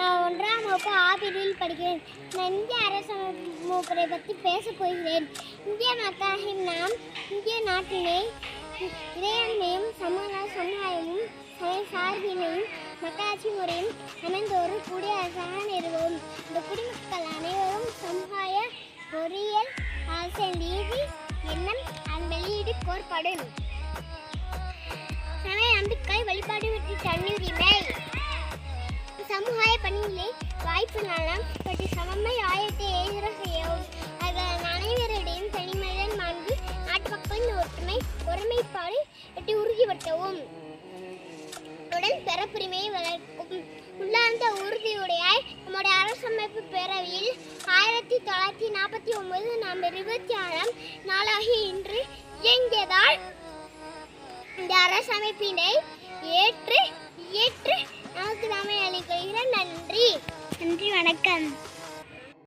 நான் 1ஆம் வகுப்பு ஆபிரில் படிக்கிறேன். நான் இந்திய அரசமைப்பை பற்றி பேசப் போகிறேன். இந்திய மக்களாகிய நாம் இந்திய நாட்டினை இறையாண்மையும் சமுதாயமும் சார்பினையும் மக்களாட்சி முறையும் அமைந்த ஒரு குடியரசாக நிறுவும். இந்த குடிமக்கள் அனைவரும் சமுதாய பொறியியல் அரசியல் நீதி எண்ணம் வெளியீடு கோட்பாடு சமய நம்பிக்கை வழிபாடு மற்றும் தன்னுரிமை சமுதாய பணியிலே வாய்ப்பு நலம் பற்றி சமமை ஆயத்தை எதிர செய்யவும். அவர்கள் அனைவருடையும் தனிமனிதன் மாண்பு நாட்டு மக்களின் ஒற்றுமை ஒருமைப்பாடு பற்றி உறுதிப்படுத்தவும். உடல் பிறப்புரிமையை வளர்க்கும் உள்ளார்ந்த உறுதியுடைய நம்முடைய அரசமைப்பு பேரவையில் 1949 நவம்பர் 26ஆம் நாளாகி இன்று இயங்கியதால் இந்த அரசமைப்பினை ஏற்று நமக்கு நாமே அளிக்கிறேன். நன்றி, வணக்கம்.